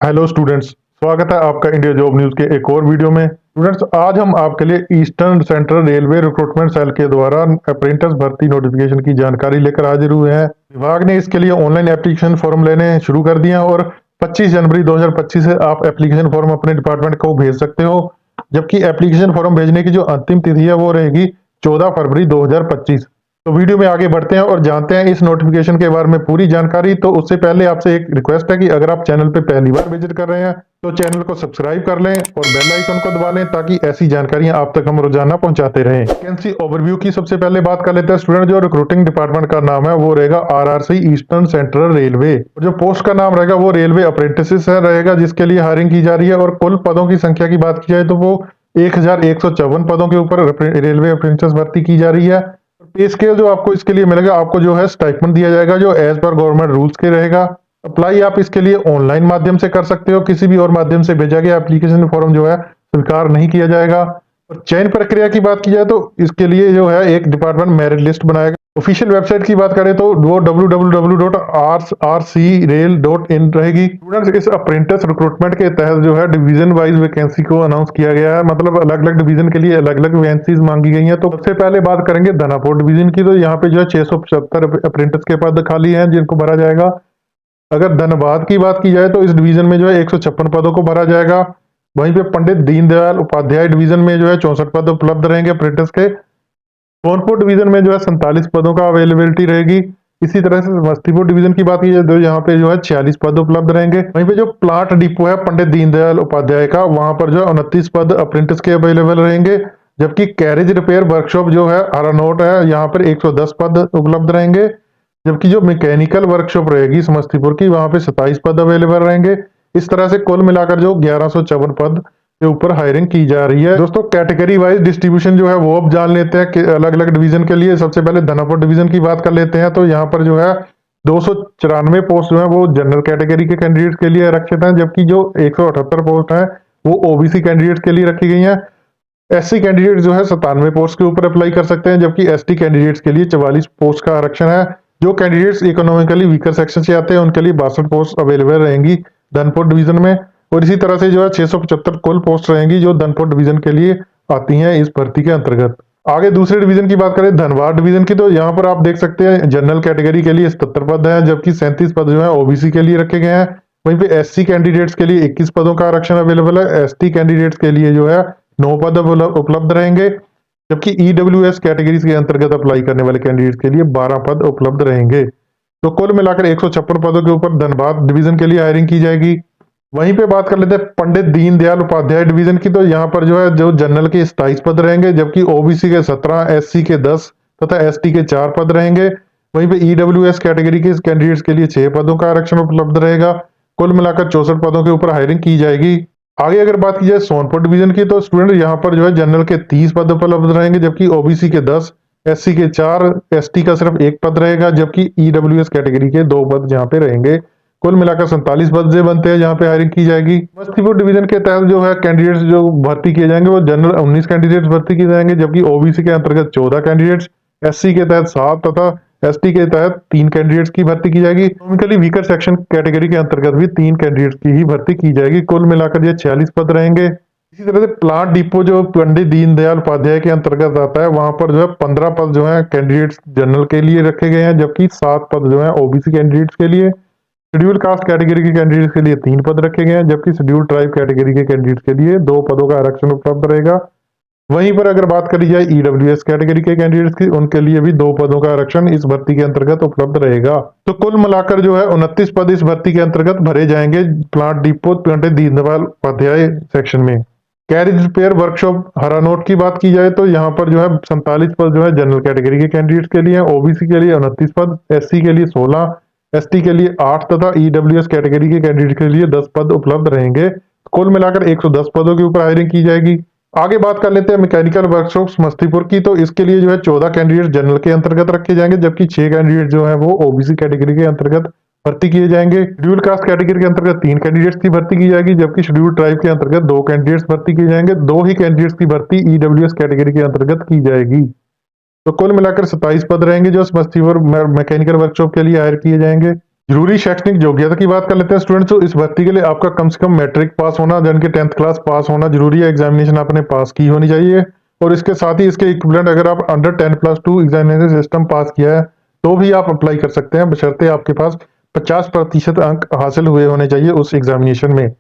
Hello students, स्वागत है आपका इंडिया जॉब न्यूज़ के एक और वीडियो में। स्टूडेंट्स, आज हम आपके लिए Eastern Central Railway Recruitment Cell के द्वारा अप्रेंटिस भर्ती नोटिफिकेशन की जानकारी लेकर हाजिर हुए हैं। विभाग ने इसके लिए ऑनलाइन एप्लीकेशन फॉर्म लेने शुरू कर दिए हैं और 25 जनवरी 2025 से आप एप्लीकेशन फॉर्म अपने डिपार्टमेंट को भेज सकते हो, जबकि एप्लीकेशन फॉर्म भेजने की जो अंतिम तिथि है वो रहेगी 14 फरवरी 2025। तो वीडियो में आगे बढ़ते हैं और जानते हैं इस नोटिफिकेशन के बारे में पूरी जानकारी। तो उससे पहले आपसे एक रिक्वेस्ट है कि अगर आप चैनल पे पहली बार विजिट कर रहे हैं तो चैनल को सब्सक्राइब कर लें और बेल आइकन को दबा लें ताकि ऐसी जानकारियां आप तक हम रोजाना पहुंचाते रहें। वैकेंसी ओवरव्यू की सबसे पहले बात कर लेते हैं स्टूडेंट। जो रिक्रूटिंग डिपार्टमेंट का नाम है वो रहेगा आरआरसी ईस्टर्न सेंट्रल रेलवे, और जो पोस्ट का नाम रहेगा वो रेलवे अप्रेंटिस रहेगा, जिसके लिए हायरिंग की जा रही है। और कुल पदों की संख्या की बात की जाए तो वो 1154 पदों के ऊपर रेलवे अप्रेंटिस भर्ती की जा रही है। पे स्केल जो आपको इसके लिए मिलेगा, आपको जो है स्टाइपेंड दिया जाएगा जो एज पर गवर्नमेंट रूल्स के रहेगा। अप्लाई आप इसके लिए ऑनलाइन माध्यम से कर सकते हो, किसी भी और माध्यम से भेजा गया एप्लीकेशन फॉर्म जो है स्वीकार नहीं किया जाएगा। और चयन प्रक्रिया की बात की जाए तो इसके लिए जो है एक डिपार्टमेंट मेरिट लिस्ट बनाएगा। ऑफिशियल वेबसाइट की बात करें तो वो www.rcrail.in रहेगी। स्टूडेंट्स, इस अप्रेंटिस रिक्रूटमेंट के तहत जो है डिवीजन वाइज वैकेंसी को अनाउंस किया गया है, मतलब अलग अलग डिवीजन के लिए अलग अलग वैकेंसीज मांगी गई हैं। तो सबसे पहले बात करेंगे धनापुर डिवीजन की। तो यहाँ पे जो है 675 अप्रेंटिस के पद खाली हैं जिनको भरा जाएगा। अगर धनबाद की बात की जाए तो इस डिवीजन में जो है 156 पदों को भरा जाएगा। वहीं पे पंडित दीनदयाल उपाध्याय डिवीजन में जो है 64 पद उपलब्ध रहेंगे अप्रेंटिस के। सोनपुर डिवीजन में जो है 47 पदों का अवेलेबिलिटी रहेगी। इसी तरह से समस्तीपुर डिवीजन की बात की जाए तो यहाँ पे जो है 46 पद उपलब्ध रहेंगे। वहीं पे जो प्लांट डिपो है पंडित दीनदयाल उपाध्याय का, वहां पर जो है 29 पद अप्रेंटिस के अवेलेबल रहेंगे। जबकि कैरेज रिपेयर वर्कशॉप जो है हरानोट है, यहाँ पर 110 पद उपलब्ध रहेंगे। जबकि जो मैकेनिकल वर्कशॉप रहेगी समस्तीपुर की, वहां पे 27 पद अवेलेबल रहेंगे। इस तरह से कुल मिलाकर जो 1154 पद के ऊपर हायरिंग की जा रही है। दोस्तों, कैटेगरी वाइज डिस्ट्रीब्यूशन जो है वो अब जान लेते हैं कि अलग अलग डिवीजन के लिए। सबसे पहले धनापुर डिवीजन की बात कर लेते हैं। तो यहाँ पर जो है 294 पोस्ट जो है वो जनरल कैटेगरी के कैंडिडेट्स के लिए आरक्षित हैं, जबकि जो 178 पोस्ट है वो ओबीसी कैंडिडेट्स के लिए रखी गई हैं। एससी कैंडिडेट जो है 97 पोस्ट के ऊपर अप्लाई कर सकते हैं, जबकि एसटी कैंडिडेट्स के लिए 44 पोस्ट का आरक्षण है। जो कैंडिडेट्स इकोनॉमिकली वीकर सेक्शन से आते हैं उनके लिए 62 पोस्ट अवेलेबल रहेंगी धनपुर डिवीजन में। और इसी तरह से जो है 675 कुल पोस्ट रहेंगी जो धनपुर डिवीजन के लिए आती हैं इस भर्ती के अंतर्गत। आगे दूसरे डिवीजन की बात करें धनबाद डिवीजन की, तो यहाँ पर आप देख सकते हैं जनरल कैटेगरी के लिए 77 पद हैं, जबकि 37 पद जो है ओबीसी के लिए रखे गए हैं। वहीं पे एससी कैंडिडेट्स के लिए 21 पदों का आरक्षण अवेलेबल है। एसटी कैंडिडेट्स के लिए जो है 9 पद उपलब्ध रहेंगे, जबकि ईडब्ल्यूएस कैटेगरी के अंतर्गत अप्लाई करने वाले कैंडिडेट्स के लिए 12 पद उपलब्ध रहेंगे। तो कुल मिलाकर 156 पदों के ऊपर धनबाद डिवीजन के लिए हायरिंग की जाएगी। वहीं पे बात कर लेते हैं पंडित दीनदयाल उपाध्याय डिवीजन की। तो यहाँ पर जो है जो जनरल के 27 पद रहेंगे, जबकि ओबीसी के 17, एससी के 10 तथा एसटी के 4 पद रहेंगे। वहीं पे ईडब्ल्यूएस कैटेगरी के कैंडिडेट्स के लिए 6 पदों का आरक्षण उपलब्ध रहेगा। कुल मिलाकर 64 पदों के ऊपर हायरिंग की जाएगी। आगे अगर बात की जाए सोनपुर डिवीजन की, तो स्टूडेंट यहाँ पर जो है जनरल के 30 पद उपलब्ध रहेंगे, जबकि ओबीसी के 10, एससी के 4, एसटी का सिर्फ 1 पद रहेगा, जबकि ईडब्ल्यूएस कैटेगरी के 2 पद जहाँ पे रहेंगे। कुल मिलाकर 47 पद से बनते हैं जहाँ पे हायरिंग की जाएगी। समस्तीपुर डिवीजन के तहत जो है कैंडिडेट्स जो भर्ती किए जाएंगे वो जनरल 19 कैंडिडेट्स भर्ती किए जाएंगे, जबकि ओबीसी के अंतर्गत 14 कैंडिडेट्स, एससी के तहत 7 तथा एसटी के तहत 3 कैंडिडेट्स की भर्ती की जाएगी। इकोनॉमिकली वीकर सेक्शन कैटेगरी के अंतर्गत भी 3 कैंडिडेट्स की ही भर्ती की जाएगी। कुल मिलाकर ये 46 पद रहेंगे। इसी तरह से प्लांट डिपो जो पंडित दीनदयाल उपाध्याय के अंतर्गत आता है, वहां पर जो है 15 पद जो है कैंडिडेट्स जनरल के लिए रखे गए हैं, जबकि 7 पद जो है ओबीसी कैंडिडेट्स के लिए। शेड्यूल कास्ट कैटेगरी के कैंडिडेट्स के लिए 3 पद रखे गए हैं, जबकि शेड्यूल ट्राइब कैटेगरी के कैंडिडेट्स के लिए 2 पदों का आरक्षण उपलब्ध रहेगा। वहीं पर अगर बात करी जाए ईडब्ल्यूएस कैटेगरी के कैंडिडेट्स की, उनके लिए भी 2 पदों का आरक्षण इस भर्ती के अंतर्गत उपलब्ध रहेगा। तो कुल मिलाकर जो है 29 पद इस भर्ती के अंतर्गत भरे जाएंगे plant depot Pandit Deendayal Upadhyay section में। कैरेज रिपेयर वर्कशॉप हरानोट की बात की जाए तो यहाँ पर जो है 47 पद जो है जनरल कैटेगरी के कैंडिडेट्स के लिए, ओबीसी के लिए 29 पद, एससी के लिए 16, एसटी के लिए 8 तथा ईडब्ल्यूएस कैटेगरी के कैंडिडेट के लिए 10 पद उपलब्ध रहेंगे। कुल मिलाकर 110 पदों के ऊपर हायरिंग की जाएगी। आगे बात कर लेते हैं मैकेनिकल वर्कशॉप समस्तीपुर की। तो इसके लिए जो है 14 कैंडिडेट जनरल के अंतर्गत रखे जाएंगे, जबकि 6 कैंडिडेट जो है वो ओबीसी कैटेगरी के अंतर्गत भर्ती किए जाएंगे। शेड्यूल कास्ट कैटेगरी के अंतर्गत 3 कैंडिडेट्स की भर्ती की जाएगी, जबकि शेड्यूल ट्राइब के अंतर्गत 2 कैंडिडेट्स भर्ती किए जाएंगे। 2 ही कैंडिडेट्स की भर्ती ईडब्ल्यूएस कैटेगरी के अंतर्गत की जाएगी। तो कुल मिलाकर 27 पद रहेंगे जो समस्तीपुर मैकेनिकल वर्कशॉप के लिए हायर किए जाएंगे। जरूरी शैक्षणिक योग्यता की बात कर लेते हैं स्टूडेंट्स। तो इस भर्ती के लिए आपका कम से कम मैट्रिक पास होना यानी कि 10th क्लास पास होना जरूरी है। एग्जामिनेशन आपने पास की होनी चाहिए और इसके साथ ही इसके इक्विवेलेंट अगर आप अंडर 10+2 एग्जामिनेशन सिस्टम पास किया है तो भी आप अप्लाई कर सकते हैं, बशर्ते आपके पास 50% अंक हासिल हुए होने चाहिए उस एग्जामिनेशन में।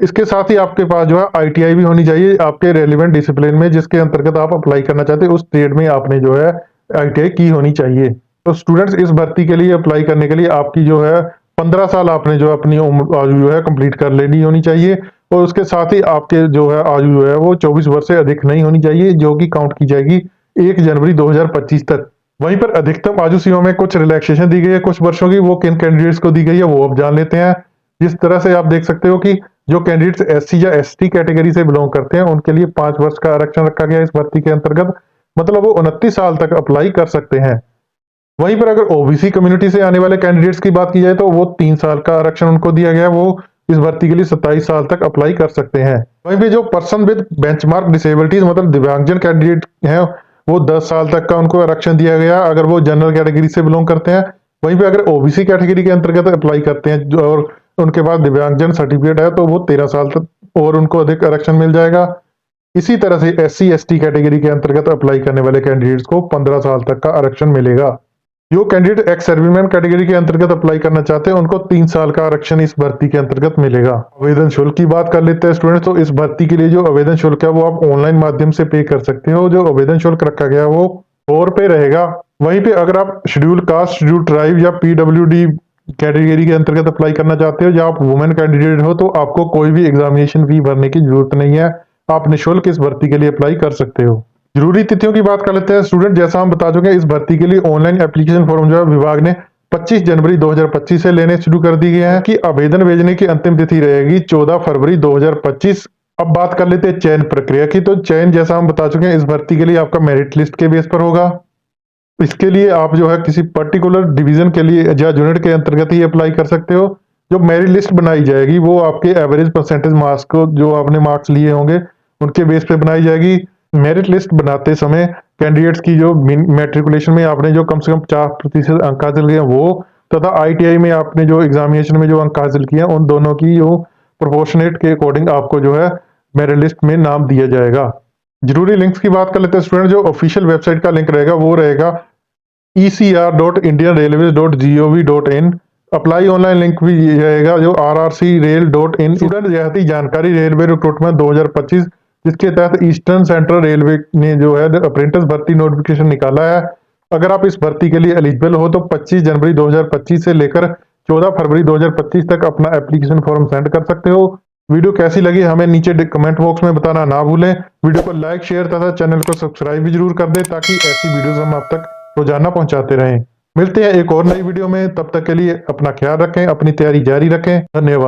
इसके साथ ही आपके पास जो है ITI भी होनी चाहिए आपके रेलिवेंट डिसिप्लिन में, जिसके अंतर्गत आप अप्लाई करना चाहते हैं उस ट्रेड में आपने जो है ITI की होनी चाहिए। तो स्टूडेंट्स इस भर्ती के लिए अप्लाई करने के लिए आपकी जो है 15 साल आपने जो अपनी उम्र आयु जो है कंप्लीट कर लेनी होनी चाहिए और उसके साथ ही आपके जो है आयु जो है वो 24 वर्ष से अधिक नहीं होनी चाहिए, जो कि काउंट की जाएगी 1 जनवरी 2025 तक। वहीं पर अधिकतम आयु सीमा में कुछ रिलैक्सेशन दी गई है कुछ वर्षों की, वो किन कैंडिडेट्स को दी गई है वो अब जान लेते हैं। जिस तरह से आप देख सकते हो कि जो कैंडिडेट्स SC या ST कैटेगरी से बिलोंग करते हैं उनके लिए 5 वर्ष का आरक्षण रखा गया है इस भर्ती के अंतर्गत, मतलब वो 29 साल तक अप्लाई कर सकते हैं। वहीं पर अगर OBC कम्युनिटी से आने वाले कैंडिडेट्स की बात की जाए तो वो 3 साल का आरक्षण उनको दिया गया है, वो इस भर्ती के लिए 27 साल तक अप्लाई कर सकते हैं। वहीं पे जो पर्सन विद बेंचमार्क डिसेबिलिटीज मतलब दिव्यांगजन कैंडिडेट हैं वो 10 साल तक का उनको आरक्षण दिया गया अगर वो जनरल कैटेगरी से बिलोंग करते हैं। वहीं पे अगर OBC कैटेगरी के अंतर्गत अप्लाई करते हैं और उनके पास दिव्यांगजन सर्टिफिकेट है तो वो 13 साल तक और उनको अधिक आरक्षण मिल जाएगा। इसी तरह से SC ST कैटेगरी के अंतर्गत अप्लाई करने वाले कैंडिडेट्स को 15 साल तक का आरक्षण मिलेगा। जो कैंडिडेट एक्स सर्विसमैन कैटेगरी के अंतर्गत अप्लाई करना चाहते हैं उनको 3 साल का आरक्षण इस भर्ती के अंतर्गत मिलेगा। आवेदन शुल्क की बात कर लेते हैं स्टूडेंट्स। तो इस भर्ती के लिए जो आवेदन शुल्क है वो आप ऑनलाइन माध्यम से पे कर सकते हो। जो आवेदन शुल्क रखा गया है वो 100 रुपए रहेगा। वहीं पे अगर आप शेड्यूल कास्ट, शेड्यूल ट्राइब या PWD कैटेगरी के अंतर्गत अप्लाई करना चाहते हो या आप वुमेन कैंडिडेट हो तो आपको कोई भी एग्जामिनेशन फी भरने की जरूरत नहीं है, आप निःशुल्क इस भर्ती के लिए अप्लाई कर सकते हो। जरूरी तिथियों की बात कर लेते हैं स्टूडेंट। जैसा हम बता चुके हैं इस भर्ती के लिए ऑनलाइन एप्लीकेशन फॉर्म जो है विभाग ने 25 जनवरी 2025 से लेने शुरू कर दिए हैं कि आवेदन भेजने की अंतिम तिथि रहेगी 14 फरवरी 2025। अब बात कर लेते हैं चयन प्रक्रिया की। तो चयन जैसा हम बता चुके हैं इस भर्ती के लिए आपका मेरिट लिस्ट के बेस पर होगा। इसके लिए आप जो है किसी पर्टिकुलर डिवीजन के लिए या यूनिट के अंतर्गत ही अप्लाई कर सकते हो। जो मेरिट लिस्ट बनाई जाएगी वो आपके एवरेज परसेंटेज मार्क्स को जो आपने मार्क्स लिए होंगे उनके बेस पे बनाई जाएगी। मेरिट लिस्ट बनाते समय कैंडिडेट्स की जो मैट्रिकुलेशन में आपने जो कम से कम 50% अंक हासिल किए वो तथा ITI में आपने जो एग्जामिनेशन में जो अंक हासिल किए उन दोनों की जो प्रोपोर्शनेट के अकॉर्डिंग आपको जो है मेरिट लिस्ट में नाम दिया जाएगा। जरूरी लिंक्स की बात कर लेते हैं स्टूडेंट। जो ऑफिशियल वेबसाइट का लिंक रहेगा वो रहेगा ecr.indianrailways.gov.in। अप्लाई ऑनलाइन लिंक भी रहेगा जो rrcrail.in। स्टूडेंट रियायती जानकारी रेलवे रिक्रूटमेंट 2025 जिसके तहत ईस्टर्न सेंट्रल रेलवे ने जो है अप्रेंटिस भर्ती नोटिफिकेशन निकाला है। अगर आप इस भर्ती के लिए एलिजिबल हो तो 25 जनवरी 2025 से लेकर 14 फरवरी 2025 तक अपना एप्लीकेशन फॉर्म सेंड कर सकते हो। वीडियो कैसी लगी हमें नीचे कमेंट बॉक्स में बताना ना भूलें। वीडियो को लाइक शेयर तथा चैनल को सब्सक्राइब भी जरूर कर दें ताकि ऐसी वीडियोस हम आप तक रोजाना पहुंचाते रहें। मिलते हैं एक और नई वीडियो में, तब तक के लिए अपना ख्याल रखें, अपनी तैयारी जारी रखें। धन्यवाद।